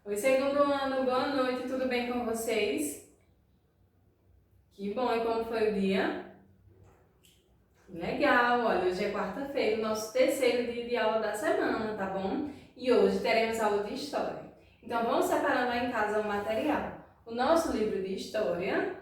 Oi, segundo ano, boa noite, tudo bem com vocês? Que bom, e como foi o dia? Legal, olha, hoje é quarta-feira, o nosso terceiro dia de aula da semana, tá bom? E hoje teremos aula de História. Então vamos separando lá em casa o material. O nosso livro de História,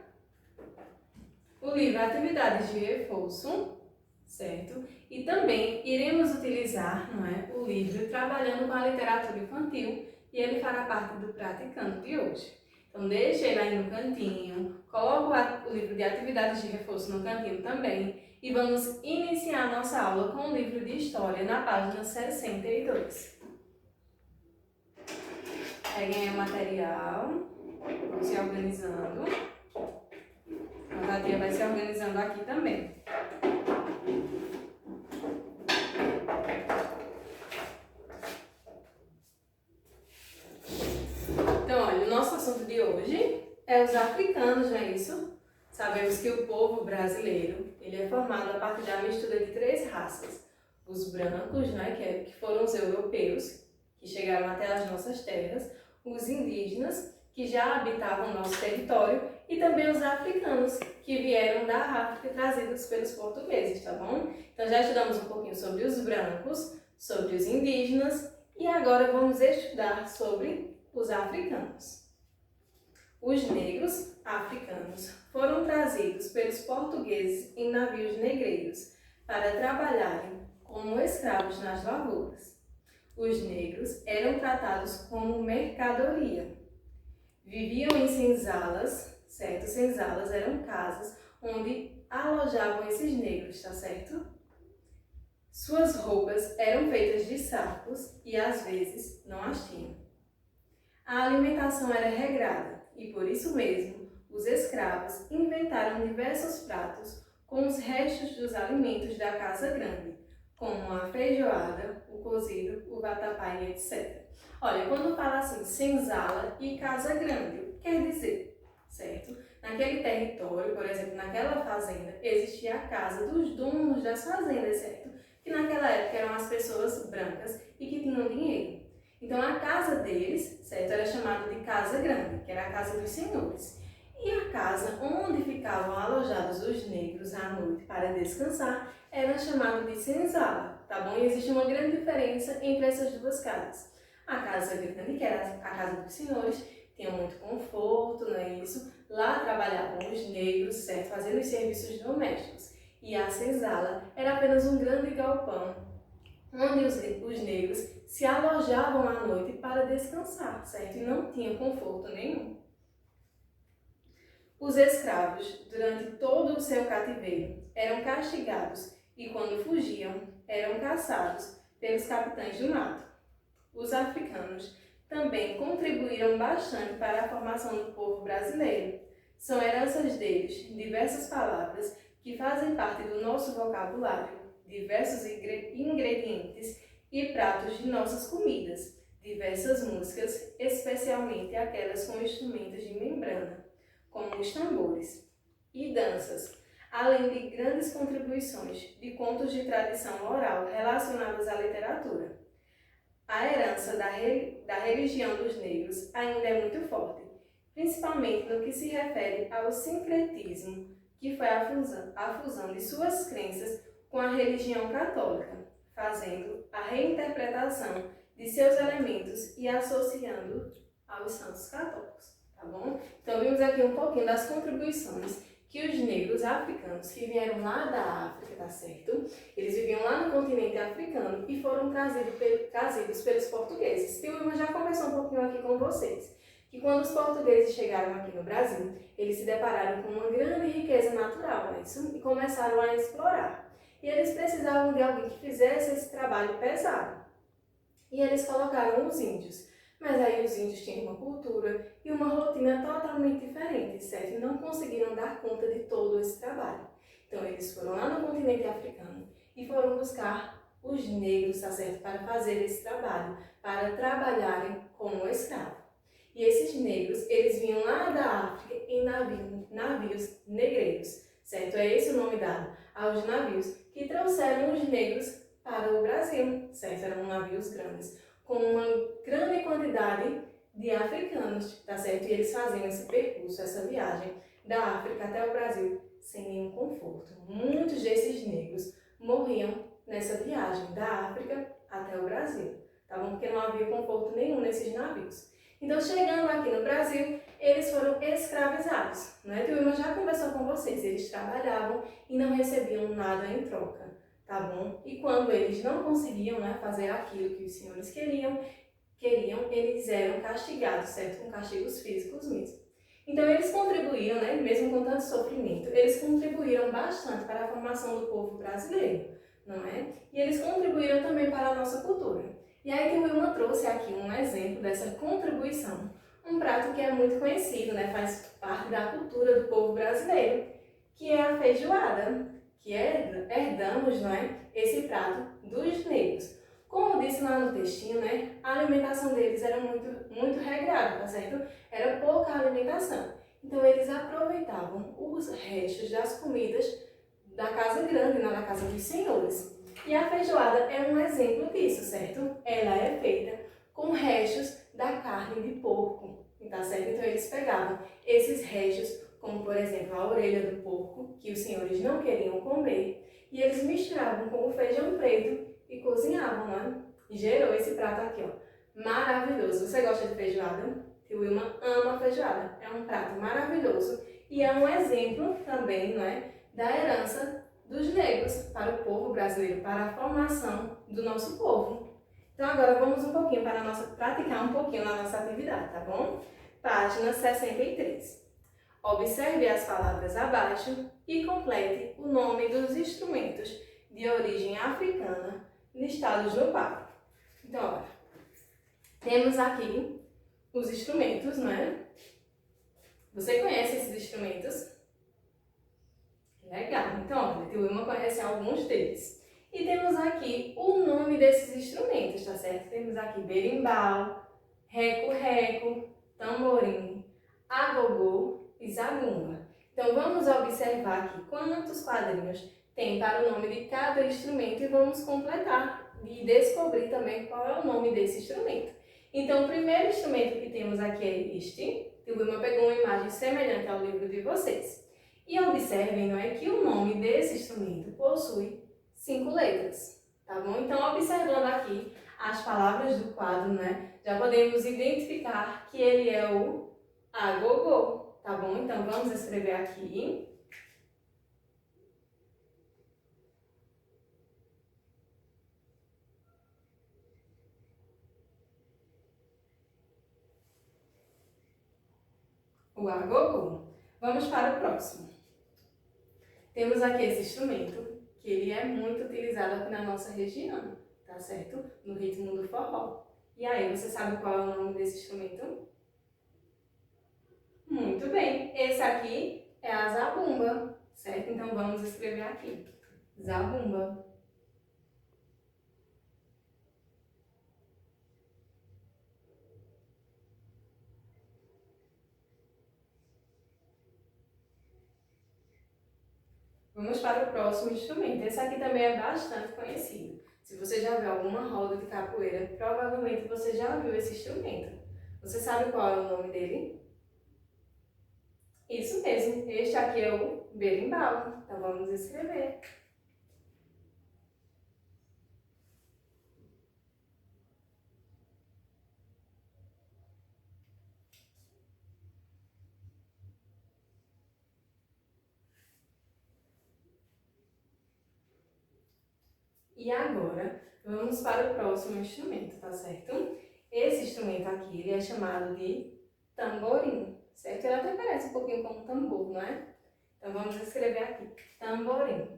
o livro Atividades de Reforço, certo? E também iremos utilizar, não é, o livro Trabalhando com a Literatura Infantil, e ele fará parte do praticando de hoje. Então deixa ele aí no cantinho, coloca o livro de atividades de reforço no cantinho também e vamos iniciar nossa aula com o livro de História na página 62. Peguem aí o material, vão se organizando. A Tia vai se organizando aqui também. Então, olha, o nosso assunto de hoje é os africanos, não é isso? Sabemos que o povo brasileiro, ele é formado a partir da mistura de três raças. Os brancos, né, que foram os europeus, que chegaram até as nossas terras, os indígenas, que já habitavam o nosso território, e também os africanos, que vieram da África trazidos pelos portugueses, tá bom? Então já estudamos um pouquinho sobre os brancos, sobre os indígenas, e agora vamos estudar sobre os africanos. Os negros africanos foram trazidos pelos portugueses em navios negreiros para trabalharem como escravos nas lavouras. Os negros eram tratados como mercadoria. Viviam em senzalas, certo? Senzalas eram casas onde alojavam esses negros, tá certo? Suas roupas eram feitas de sacos e às vezes não as tinham. A alimentação era regrada e, por isso mesmo, os escravos inventaram diversos pratos com os restos dos alimentos da casa grande, como a feijoada, o cozido, o vatapá e etc. Olha, quando fala assim, senzala e casa grande, o que quer dizer? Certo? Naquele território, por exemplo, naquela fazenda, existia a casa dos donos das fazendas, certo? Que naquela época eram as pessoas brancas e que tinham dinheiro. Então, a casa deles, certo, era chamada de casa grande, que era a casa dos senhores. E a casa onde ficavam alojados os negros à noite para descansar era chamada de senzala, tá bom? E existe uma grande diferença entre essas duas casas. A casa grande, que era a casa dos senhores, tinha muito conforto, não é isso? Lá trabalhavam os negros, certo, fazendo os serviços domésticos. E a senzala era apenas um grande galpão, onde os negros se alojavam à noite para descansar, certo? E não tinham conforto nenhum. Os escravos, durante todo o seu cativeiro, eram castigados e, quando fugiam, eram caçados pelos capitães do mato. Os africanos também contribuíram bastante para a formação do povo brasileiro. São heranças deles diversas palavras que fazem parte do nosso vocabulário, diversos ingredientes e pratos de nossas comidas, diversas músicas, especialmente aquelas com instrumentos de membrana, como os tambores, e danças, além de grandes contribuições de contos de tradição oral relacionados à literatura. A herança da religião dos negros ainda é muito forte, principalmente no que se refere ao sincretismo, que foi a fusão de suas crenças com a religião católica, fazendo a reinterpretação de seus elementos e associando aos santos católicos, tá bom? Então vimos aqui um pouquinho das contribuições que os negros africanos que vieram lá da África, tá certo? Eles viviam lá no continente africano e foram trazidos pelos portugueses. Tilma já conversou um pouquinho aqui com vocês, que quando os portugueses chegaram aqui no Brasil, eles se depararam com uma grande riqueza natural, não é isso? E começaram a explorar. E eles precisavam de alguém que fizesse esse trabalho pesado. E eles colocaram os índios. Mas aí os índios tinham uma cultura e uma rotina totalmente diferente, certo? E não conseguiram dar conta de todo esse trabalho. Então eles foram lá no continente africano e foram buscar os negros, tá certo? Para fazer esse trabalho, para trabalharem como escravo. E esses negros, eles vinham lá da África em navios negreiros, certo? É esse o nome dado aos navios que trouxeram os negros para o Brasil, certo? Eram navios grandes, com uma grande quantidade de africanos, tá certo? E eles faziam esse percurso, essa viagem da África até o Brasil sem nenhum conforto. Muitos desses negros morriam nessa viagem da África até o Brasil, tá bom? Porque não havia conforto nenhum nesses navios. Então, chegando aqui no Brasil, eles foram escravizados, né? O Wilma já conversou com vocês, eles trabalhavam e não recebiam nada em troca, tá bom? E quando eles não conseguiam, né, fazer aquilo que os senhores queriam, eles eram castigados, certo? Com castigos físicos mesmo. Então, eles contribuíram, né, mesmo com tanto sofrimento, eles contribuíram bastante para a formação do povo brasileiro, não é? E eles contribuíram também para a nossa cultura. E aí que o Wilma trouxe aqui um exemplo dessa contribuição. Um prato que é muito conhecido, né, faz parte da cultura do povo brasileiro, que é a feijoada, que herdamos, não é, esse prato dos negros. Como eu disse lá no textinho, né, a alimentação deles era muito regrada, tá certo? Era pouca alimentação. Então eles aproveitavam os restos das comidas da casa grande, não da casa dos senhores. E a feijoada é um exemplo disso, certo? Ela é feita com restos da carne de porco, tá certo? Então eles pegavam esses restos, como por exemplo a orelha do porco, que os senhores não queriam comer, e eles misturavam com o feijão preto e cozinhavam, né? E gerou esse prato aqui, ó, maravilhoso. Você gosta de feijoada? O Wilma ama feijoada. É um prato maravilhoso e é um exemplo também, não é, da herança dos negros para o povo brasileiro, para a formação do nosso povo. Então agora vamos praticar um pouquinho na nossa atividade, tá bom? Página 63. Observe as palavras abaixo e complete o nome dos instrumentos de origem africana listados no quadro. Então, olha, temos aqui os instrumentos, não é? Você conhece esses instrumentos? Legal. Então, olha, o Wilma conhece alguns deles. E temos aqui o nome desses instrumentos, tá certo? Temos aqui berimbau, reco-reco, tamborim, agogô e zabumba. Então, vamos observar aqui quantos quadrinhos tem para o nome de cada instrumento e vamos completar e descobrir também qual é o nome desse instrumento. Então, o primeiro instrumento que temos aqui é este. O Wilma pegou uma imagem semelhante ao livro de vocês. E observem, não é, que o nome desse instrumento possui 5 letras, tá bom? Então, observando aqui as palavras do quadro, né, já podemos identificar que ele é o agogô, tá bom? Então, vamos escrever aqui. O agogô. Vamos para o próximo. Temos aqui esse instrumento, que ele é muito utilizado aqui na nossa região, tá certo? No ritmo do forró. E aí, você sabe qual é o nome desse instrumento? Muito bem, esse aqui é a zabumba, certo? Então vamos escrever aqui, zabumba. Vamos para o próximo instrumento. Esse aqui também é bastante conhecido. Se você já viu alguma roda de capoeira, provavelmente você já viu esse instrumento. Você sabe qual é o nome dele? Isso mesmo, este aqui é o berimbau. Então vamos escrever. E agora, vamos para o próximo instrumento, tá certo? Esse instrumento aqui, ele é chamado de tamborim, certo? Ele até parece um pouquinho como um tambor, não é? Então, vamos escrever aqui, tamborim.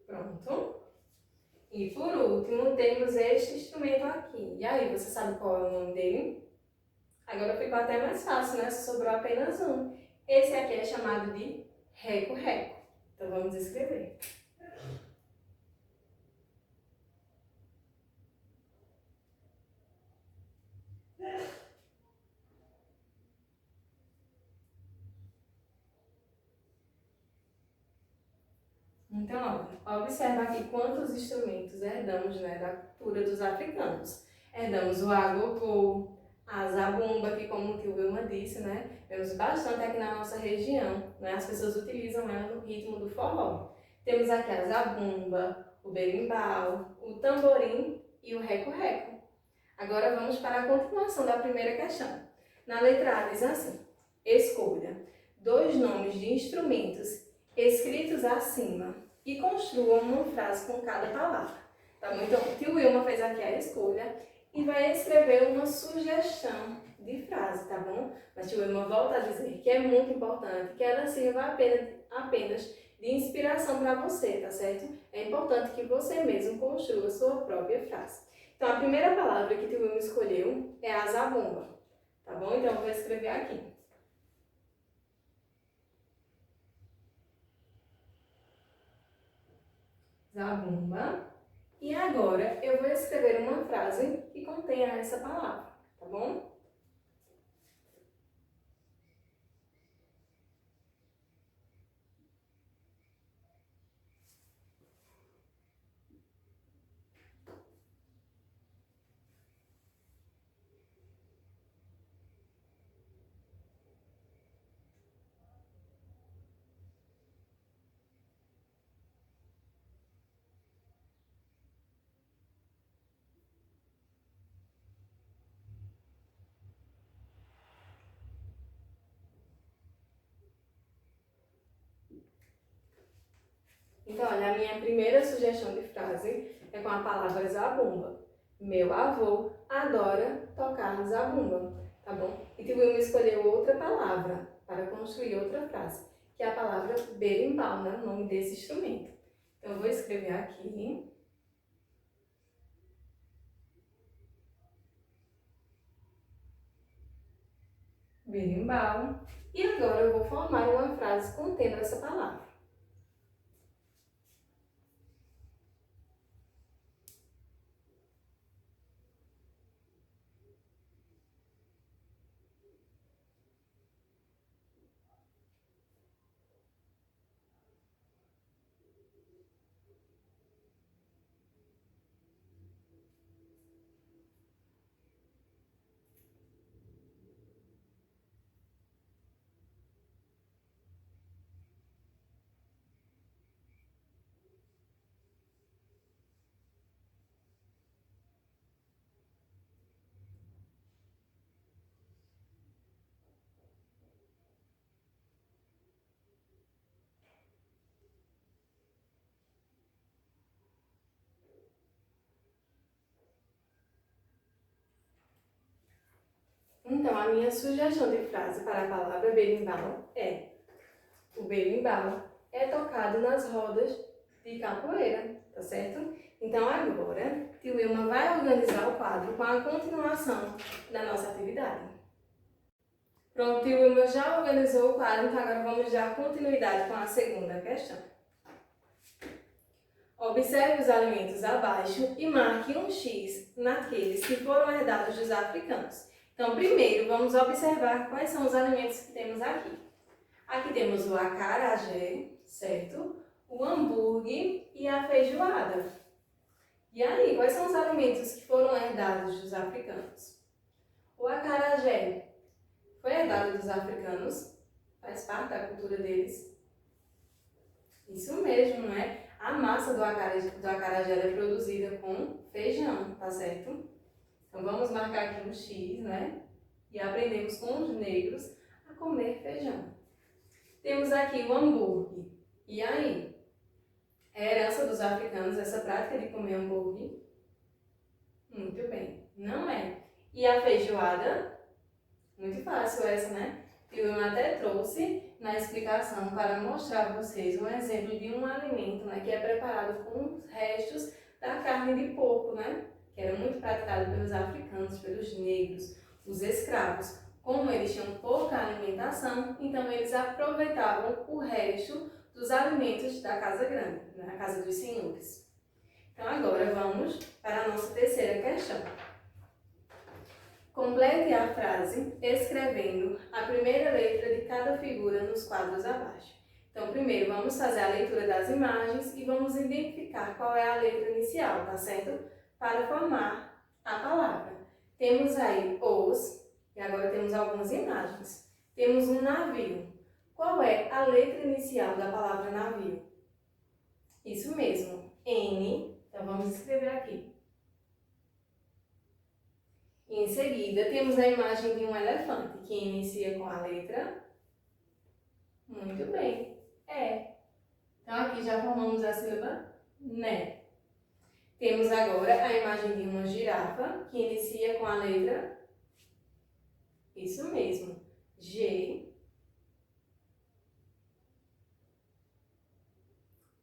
Pronto. E por último, temos este instrumento aqui. E aí, você sabe qual é o nome dele? Agora ficou até mais fácil, né? Sobrou apenas um. Esse aqui é chamado de reco-reco. Então, vamos escrever. Então, observa aqui quantos instrumentos herdamos, né, da cultura dos africanos. Herdamos o agogô, a zabumba, que como o tio Wilma disse, né, vemos bastante aqui na nossa região, né, as pessoas utilizam ela no ritmo do forró. Temos aqui a zabumba, o berimbau, o tamborim e o reco-reco. Agora vamos para a continuação da primeira questão. Na letra A diz assim: escolha 2 nomes de instrumentos escritos acima e construa uma frase com cada palavra. Tá bom? Então, o tio Wilma fez aqui a escolha e vai escrever uma sugestão de frase, tá bom? Mas tio Wilma volta a dizer que é muito importante que ela sirva apenas de inspiração para você, tá certo? É importante que você mesmo construa a sua própria frase. Então, a primeira palavra que o tio Wilma escolheu é a zabumba, tá bom? Então, eu vou escrever aqui. Zabumba. E agora eu vou escrever uma frase que contenha essa palavra, tá bom? Então, olha, a minha primeira sugestão de frase é com a palavra zabumba. Meu avô adora tocar zabumba, tá bom? E tio Wilma escolheu outra palavra para construir outra frase, que é a palavra berimbau, né? O nome desse instrumento. Então, eu vou escrever aqui. Berimbau. E agora eu vou formar uma frase contendo essa palavra. Então, a minha sugestão de frase para a palavra berimbau é: o berimbau é tocado nas rodas de capoeira, tá certo? Então, agora, tio Wilma vai organizar o quadro com a continuação da nossa atividade. Pronto, tio Wilma já organizou o quadro, então agora vamos dar continuidade com a segunda questão. Observe os alimentos abaixo e marque um X naqueles que foram herdados dos africanos. Então, primeiro, vamos observar quais são os alimentos que temos aqui. Aqui temos o acarajé, certo? O hambúrguer e a feijoada. E aí, quais são os alimentos que foram herdados dos africanos? O acarajé foi herdado dos africanos, faz parte da cultura deles. Isso mesmo, não é? A massa do acarajé é produzida com feijão, tá certo? Então vamos marcar aqui um X, né? E aprendemos com os negros a comer feijão. Temos aqui o hambúrguer. E aí? É herança dos africanos essa prática de comer hambúrguer? Muito bem, não é. E a feijoada? Muito fácil essa, né? Eu até trouxe na explicação para mostrar a vocês um exemplo de um alimento, né, que é preparado com os restos da carne de porco, né? Que era muito praticado pelos africanos, pelos negros, os escravos. Como eles tinham pouca alimentação, então eles aproveitavam o resto dos alimentos da casa grande, na casa dos senhores. Então agora vamos para a nossa terceira questão. Complete a frase escrevendo a primeira letra de cada figura nos quadros abaixo. Então, primeiro vamos fazer a leitura das imagens e vamos identificar qual é a letra inicial, tá certo? Para formar a palavra. Temos aí os, e agora temos algumas imagens. Temos um navio. Qual é a letra inicial da palavra navio? Isso mesmo, N. Então, vamos escrever aqui. Em seguida, temos a imagem de um elefante, que inicia com a letra. Muito bem, E. Então, aqui já formamos a sílaba né. Temos agora a imagem de uma girafa, que inicia com a letra. Isso mesmo, G.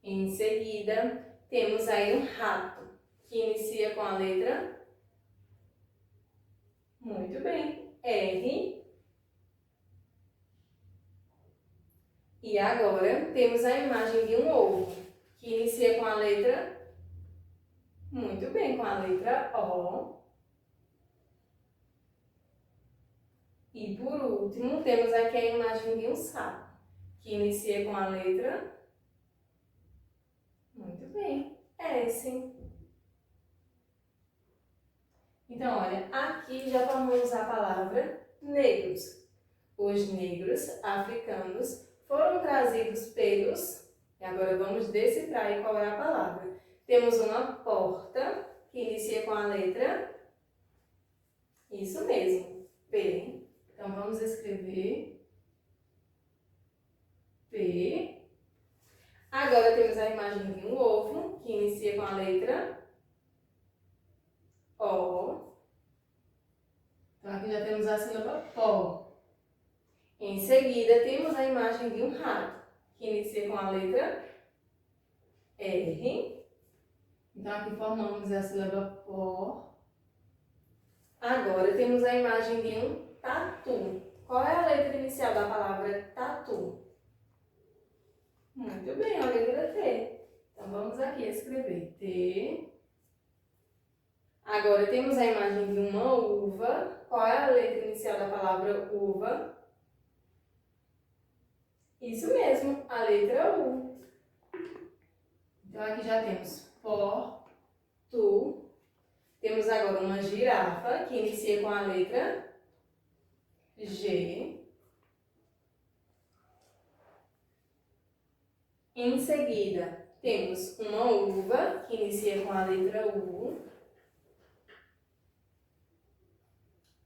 Em seguida, temos aí um rato, que inicia com a letra. Muito bem, R. E agora, temos a imagem de um ovo, que inicia com a letra. Muito bem, com a letra O. E por último, temos aqui a imagem de um sapo, que inicia com a letra. Muito bem, S. Então, olha, aqui já formamos a palavra negros. Os negros africanos foram trazidos pelos... E agora vamos decifrar aí qual é a palavra. Temos uma porta, que inicia com a letra... Isso mesmo, P. Então, vamos escrever P. Agora temos a imagem de um ovo, que inicia com a letra O. Então, aqui já temos a sílaba PO. Em seguida, temos a imagem de um rato, que inicia com a letra R. Então, aqui formamos a sílaba PO. Agora, temos a imagem de um tatu. Qual é a letra inicial da palavra tatu? Muito bem, a letra T. Então, vamos aqui escrever T. Agora, temos a imagem de uma uva. Qual é a letra inicial da palavra uva? Isso mesmo, a letra U. Então, aqui já temos por, tu. Temos agora uma girafa, que inicia com a letra G. Em seguida, temos uma uva, que inicia com a letra U.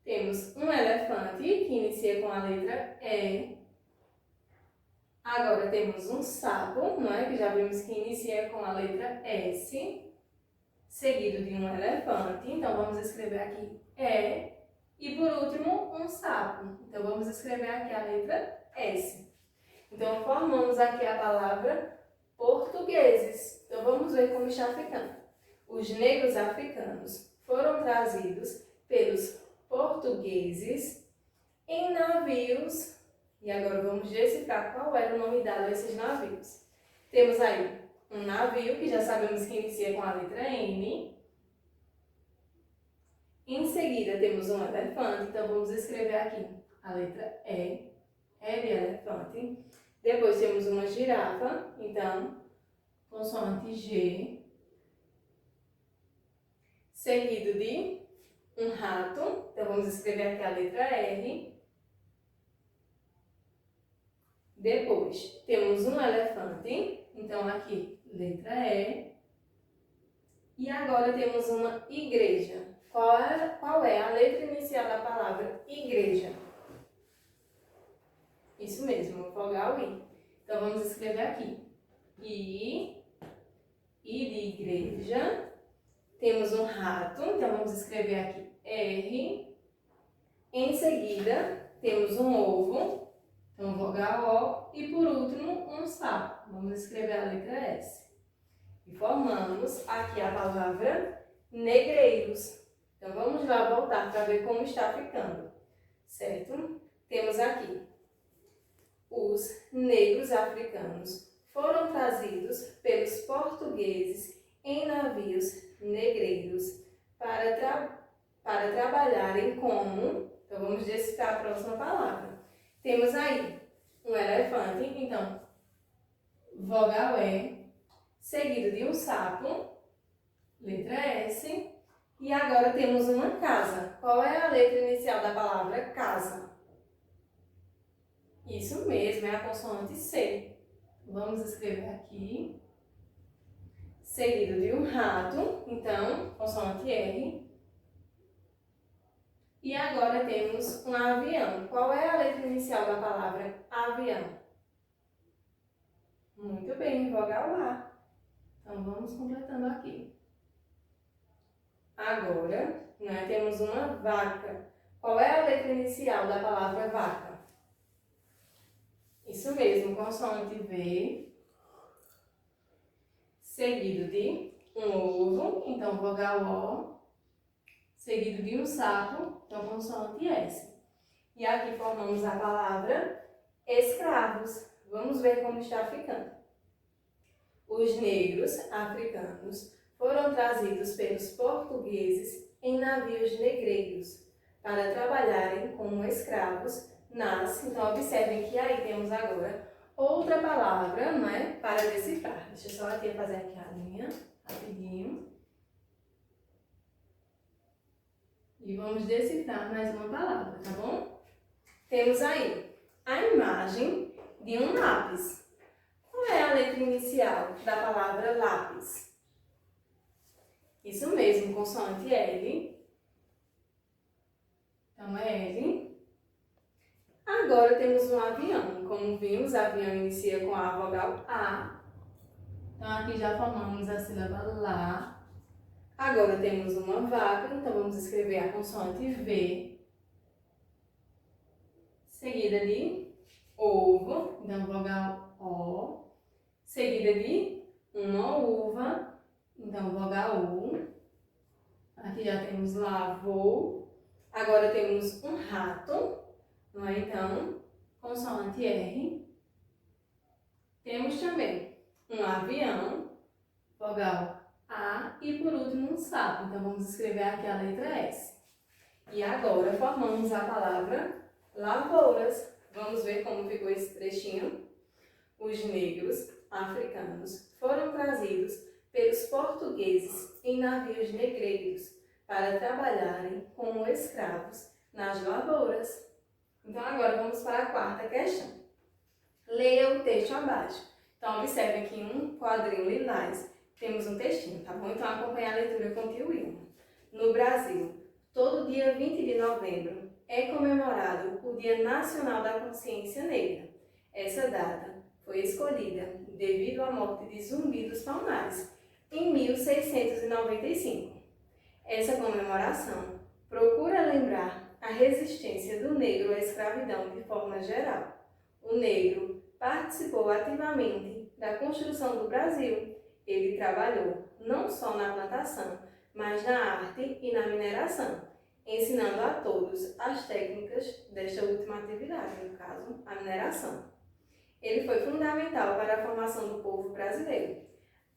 Temos um elefante, que inicia com a letra E. Agora temos um sapo, não é? Que já vimos que inicia com a letra S, seguido de um elefante. Então, vamos escrever aqui E. E, por último, um sapo. Então, vamos escrever aqui a letra S. Então, formamos aqui a palavra portugueses. Então, vamos ver como está ficando. Os negros africanos foram trazidos pelos portugueses em navios. E agora vamos decifrar qual era o nome dado a esses navios. Temos aí um navio, que já sabemos que inicia com a letra N. Em seguida temos um elefante, então vamos escrever aqui a letra E. E de elefante. Depois temos uma girafa, então, consoante G. Seguido de um rato, então vamos escrever aqui a letra R. Depois, temos um elefante, então aqui, letra E. E agora temos uma igreja. Qual é a letra inicial da palavra igreja? Isso mesmo, vogal I. Então, vamos escrever aqui. I de igreja. Temos um rato, então vamos escrever aqui R. Em seguida, temos um ovo. Então, vogal O. E por último, um sapo. Vamos escrever a letra S. E formamos aqui a palavra negreiros. Então, vamos lá voltar para ver como está ficando. Certo? Temos aqui. Os negros africanos foram trazidos pelos portugueses em navios negreiros para trabalharem como... Então, vamos decifrar a próxima palavra. Temos aí um elefante, então, vogal E, seguido de um sapo, letra S. E agora temos uma casa. Qual é a letra inicial da palavra casa? Isso mesmo, é a consoante C. Vamos escrever aqui. Seguido de um rato, então, consoante R. E agora temos um avião. Qual é a letra inicial da palavra avião? Muito bem, vogal A. Então, vamos completando aqui. Agora, nós temos uma vaca. Qual é a letra inicial da palavra vaca? Isso mesmo, consoante V, seguido de um ovo, então vogal O, seguido de um sapo, então consoante S. E aqui formamos a palavra escravos. Vamos ver como está ficando. Os negros africanos foram trazidos pelos portugueses em navios negreiros para trabalharem como escravos nas... Então, observem que aí temos agora outra palavra, não é, para decifrar. Deixa eu só aqui fazer aqui a linha, rapidinho. E vamos decifrar mais uma palavra, tá bom? Temos aí a imagem de um lápis. Qual é a letra inicial da palavra lápis? Isso mesmo, consoante L. Então, é L. Agora temos um avião. Como vimos, avião inicia com a vogal A. Então, aqui já formamos a sílaba lá. Agora temos uma vaca, então vamos escrever a consoante V. Seguida de ovo, então vogal O. Seguida de uma uva, então vogal U. Aqui já temos lavou. Agora temos um rato, não é? Então, consoante R. Temos também um avião, vogal A. E por último um sapo, então vamos escrever aqui a letra S. E agora formamos a palavra lavouras. Vamos ver como ficou esse trechinho. Os negros africanos foram trazidos pelos portugueses em navios negreiros para trabalharem como escravos nas lavouras. Então, agora vamos para a quarta questão. Leia o texto abaixo. Então, observe aqui um quadrinho lilás. Temos um textinho, tá bom? Então, acompanhe a leitura com o tio Wilma. No Brasil, todo dia 20 de novembro é comemorado o Dia Nacional da Consciência Negra. Essa data foi escolhida devido à morte de Zumbi dos Palmares, em 1695. Essa comemoração procura lembrar a resistência do negro à escravidão de forma geral. O negro participou ativamente da construção do Brasil. Ele trabalhou não só na plantação, mas na arte e na mineração, ensinando a todos as técnicas desta última atividade, no caso, a mineração. Ele foi fundamental para a formação do povo brasileiro.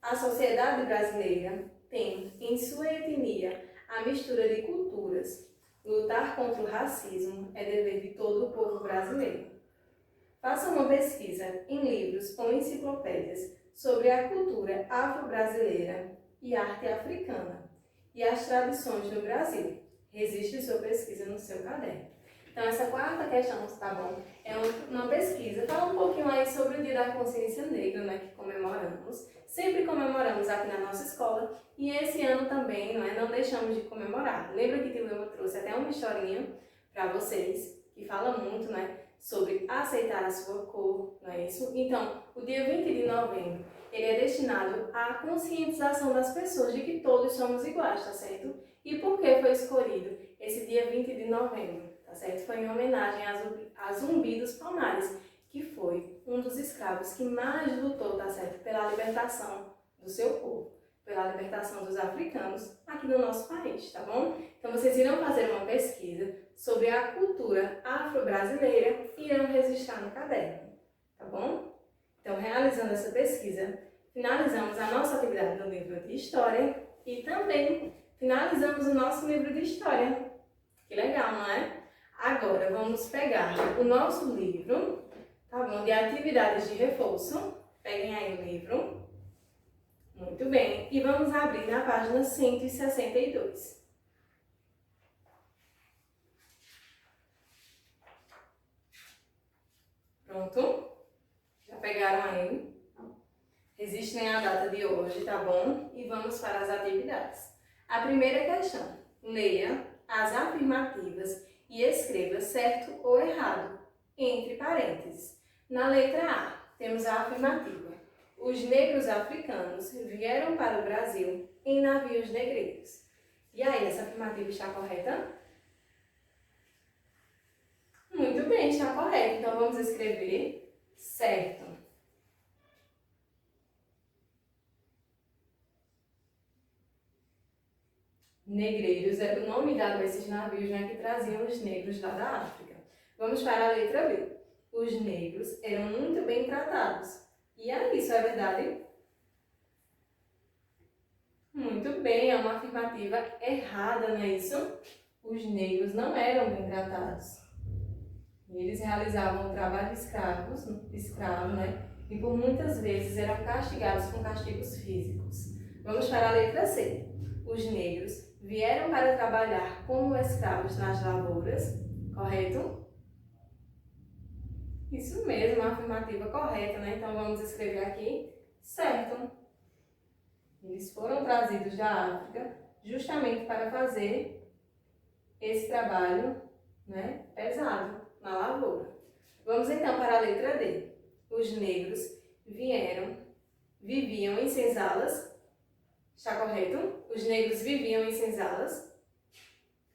A sociedade brasileira tem em sua etnia a mistura de culturas. Lutar contra o racismo é dever de todo o povo brasileiro. Faça uma pesquisa em livros ou enciclopédias sobre a cultura afro-brasileira e arte africana e as tradições no Brasil. Registre sua pesquisa no seu caderno. Então, essa quarta questão, tá bom? É uma pesquisa. Fala um pouquinho aí sobre o Dia da Consciência Negra, né, que comemoramos. Sempre comemoramos aqui na nossa escola. E esse ano também, não é? Não deixamos de comemorar. Lembra que eu trouxe até uma historinha para vocês, que fala muito, né, sobre aceitar a sua cor, não é isso? Então, o dia 20 de novembro, ele é destinado à conscientização das pessoas de que todos somos iguais, tá certo? E por que foi escolhido esse dia 20 de novembro? Tá certo? Foi em homenagem a Zumbi dos Palmares, que foi um dos escravos que mais lutou, tá certo? Pela libertação do seu povo, pela libertação dos africanos aqui no nosso país, tá bom? Então vocês irão fazer uma pesquisa sobre a cultura afro-brasileira e irão registrar no caderno, tá bom? Então, realizando essa pesquisa, finalizamos a nossa atividade no livro de História e também finalizamos o nosso livro de História. Que legal, não é? Agora, vamos pegar o nosso livro, tá bom, de atividades de reforço. Peguem aí o livro. Muito bem. E vamos abrir na página 162. Pronto? Já pegaram aí? Registrem a data de hoje, tá bom? E vamos para as atividades. A primeira questão. Leia as afirmativas e escreva certo ou errado, entre parênteses. Na letra A, temos a afirmativa. Os negros africanos vieram para o Brasil em navios negreiros. E aí, essa afirmativa está correta? Muito bem, está correta. Então, vamos escrever certo. Negreiros era o nome dado a esses navios, né, que traziam os negros lá da África. Vamos para a letra B. Os negros eram muito bem tratados. E aí, isso é verdade? Muito bem, é uma afirmativa errada, não é isso? Os negros não eram bem tratados. Eles realizavam o trabalho escravo, né? E por muitas vezes eram castigados com castigos físicos. Vamos para a letra C. Os negros vieram para trabalhar como escravos nas lavouras, correto? Isso mesmo, a afirmativa correta, né? Então vamos escrever aqui, certo. Eles foram trazidos da África justamente para fazer esse trabalho, né, pesado na lavoura. Vamos então para a letra D. Os negros viviam em senzalas. Está correto? Os negros viviam em senzalas.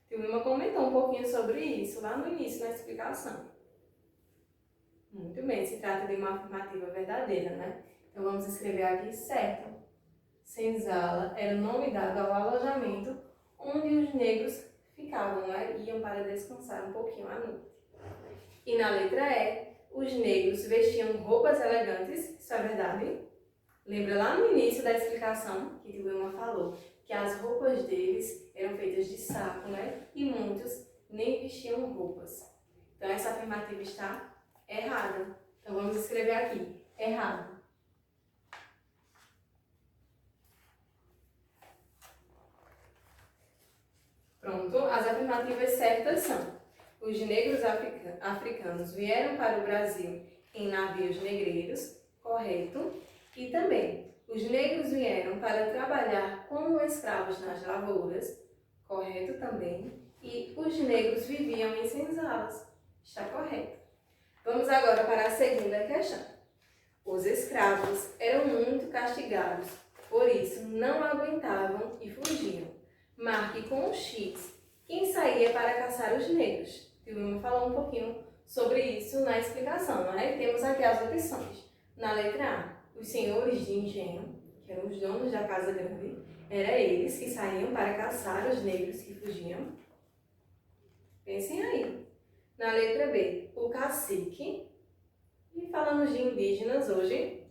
Tio Wilma comentou um pouquinho sobre isso lá no início, na explicação. Muito bem, se trata de uma afirmativa verdadeira, né? Então vamos escrever aqui certo. Senzala era o nome dado ao alojamento onde os negros ficavam, né? Iam para descansar um pouquinho à noite. E na letra E, os negros vestiam roupas elegantes, isso é verdade? Lembra lá no início da explicação que o Wilma falou que as roupas deles eram feitas de saco, né? E muitos nem vestiam roupas. Então essa afirmativa está errada. Então vamos escrever aqui, errado. Pronto, as afirmativas certas são: os negros africanos vieram para o Brasil em navios negreiros, correto? E também, os negros vieram para trabalhar como escravos nas lavouras, correto também? E os negros viviam em senzalas, está correto. Vamos agora para a segunda questão. Os escravos eram muito castigados, por isso não aguentavam e fugiam. Marque com um X quem saía para caçar os negros. O Wilma falou um pouquinho sobre isso na explicação, não é? Temos aqui as opções. Na letra A, os senhores de engenho, que eram os donos da casa grande, eram eles que saíam para caçar os negros que fugiam. Pensem aí. Na letra B, o cacique. E falamos de indígenas hoje?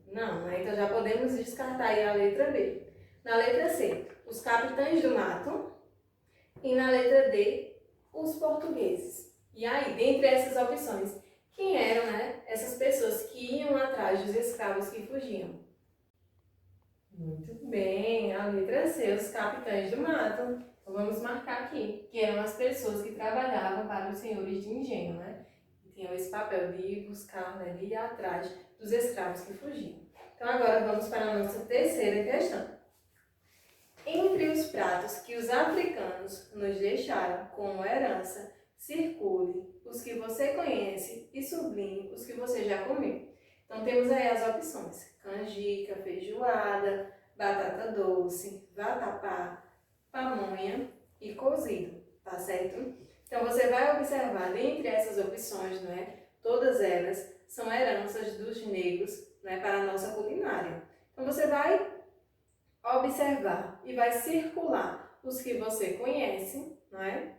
Não, né? Então já podemos descartar aí a letra B. Na letra C, os capitães do mato. E na letra D, os portugueses. E aí, dentre essas opções, quem eram, né, essas pessoas que iam atrás dos escravos que fugiam? Muito bem, a letra C, os capitães do mato. Então vamos marcar aqui, que eram as pessoas que trabalhavam para os senhores de engenho, né? E tinham esse papel de ir buscar, né, de ir atrás dos escravos que fugiam. Então agora vamos para a nossa terceira questão. Entre os pratos que os africanos nos deixaram como herança, circule os que você conhece e sublinhe os que você já comeu. Então temos aí as opções: canjica, feijoada, batata doce, vatapá, pamonha e cozido, tá certo? Então você vai observar dentre essas opções, né? Todas elas são heranças dos negros, né, para a nossa culinária. Então você vai observar e vai circular os que você conhece, não é?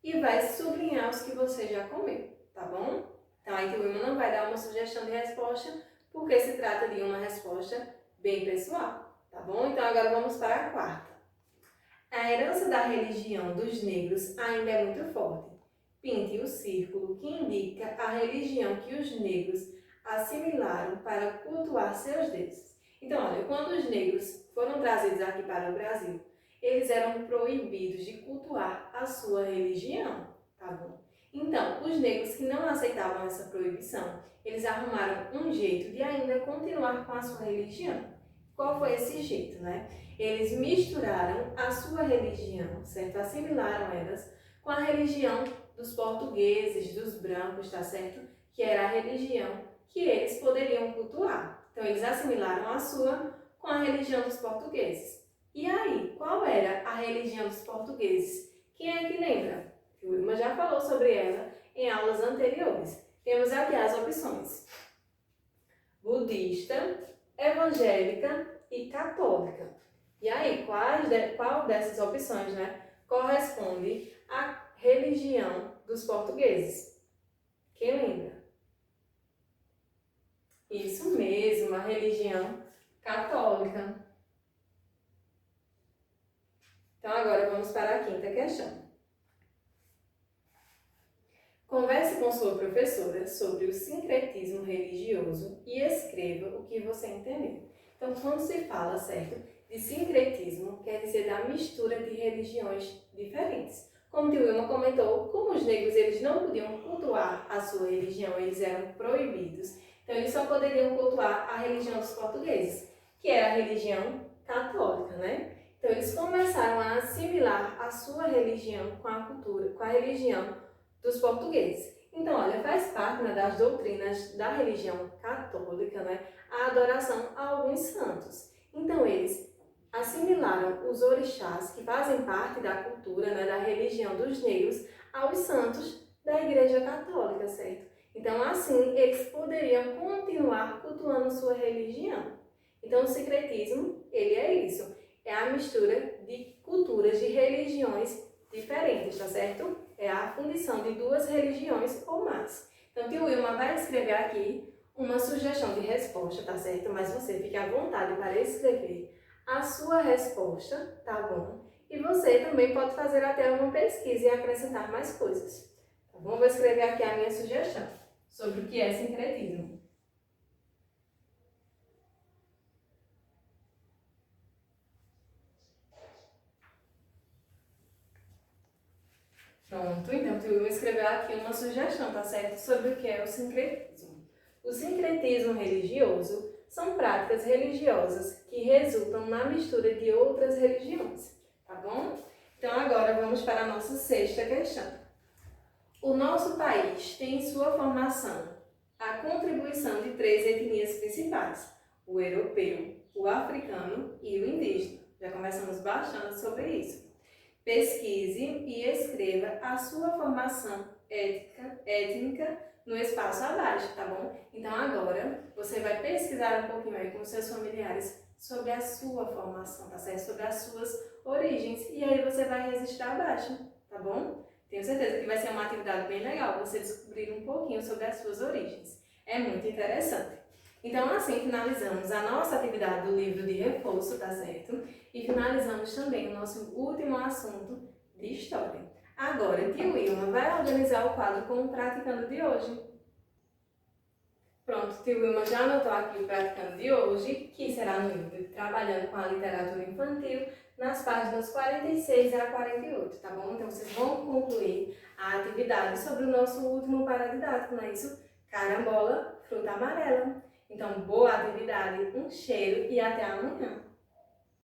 E vai sublinhar os que você já comeu, tá bom? Então aí o Wilma não vai dar uma sugestão de resposta, porque se trata de uma resposta bem pessoal, tá bom? Então agora vamos para a quarta. A herança da religião dos negros ainda é muito forte. Pinte o círculo que indica a religião que os negros assimilaram para cultuar seus deuses. Então, olha, quando os negros foram trazidos aqui para o Brasil, eles eram proibidos de cultuar a sua religião, tá bom? Então, os negros que não aceitavam essa proibição, eles arrumaram um jeito de ainda continuar com a sua religião. Qual foi esse jeito, né? Eles misturaram a sua religião, certo? Assimilaram elas com a religião dos portugueses, dos brancos, tá certo? Que era a religião que eles poderiam cultuar. Então, eles assimilaram a sua com a religião dos portugueses. E aí, qual era a religião dos portugueses? Quem é que lembra? O Wilma já falou sobre ela em aulas anteriores. Temos aqui as opções: budista, evangélica e católica. E aí, qual dessas opções, né, corresponde à religião dos portugueses? Quem lembra? Isso mesmo, a religião católica. Então, agora vamos para a quinta questão. Converse com sua professora sobre o sincretismo religioso e escreva o que você entendeu. Então, quando se fala, certo, de sincretismo, quer dizer da mistura de religiões diferentes. Como o tio Wilma comentou, como os negros eles não podiam cultuar a sua religião, eles eram proibidos. Então, eles só poderiam cultuar a religião dos portugueses, que era a religião católica, né? Então, eles começaram a assimilar a sua religião com a cultura, com a religião dos portugueses. Então, olha, faz parte, né, das doutrinas da religião católica, né, a adoração a alguns santos. Então, eles assimilaram os orixás, que fazem parte da cultura, né, da religião dos negros, aos santos da Igreja Católica, certo? Então, assim, eles poderiam continuar cultuando sua religião. Então, o sincretismo, ele é isso, é a mistura de culturas, de religiões diferentes, tá certo? É a fundição de duas religiões ou mais. Então, tio Wilma vai escrever aqui uma sugestão de resposta, tá certo? Mas você fique à vontade para escrever a sua resposta, tá bom? E você também pode fazer até uma pesquisa e acrescentar mais coisas, tá bom? Vou escrever aqui a minha sugestão sobre o que é sincretismo. Pronto, então eu vou escrever aqui uma sugestão, tá certo? Sobre o que é o sincretismo. O sincretismo religioso são práticas religiosas que resultam na mistura de outras religiões, tá bom? Então agora vamos para a nossa sexta questão. O nosso país tem em sua formação a contribuição de três etnias principais: o europeu, o africano e o indígena. Já conversamos bastante sobre isso. Pesquise e escreva a sua formação étnica no espaço abaixo, tá bom? Então agora você vai pesquisar um pouquinho aí com seus familiares sobre a sua formação, tá certo? Sobre as suas origens e aí você vai registrar abaixo, tá bom? Tenho certeza que vai ser uma atividade bem legal você descobrir um pouquinho sobre as suas origens. É muito interessante. Então, assim, finalizamos a nossa atividade do livro de reforço, tá certo? E finalizamos também o nosso último assunto de história. Agora, tio Wilma vai organizar o quadro com o praticando de hoje. Pronto, tio Wilma já anotou aqui o praticando de hoje, que será no livro Trabalhando com a Literatura Infantil, nas páginas 46 a 48, tá bom? Então, vocês vão concluir a atividade sobre o nosso último paradidático, não é isso? Carambola, fruta amarela. Então, boa atividade, um cheiro e até amanhã!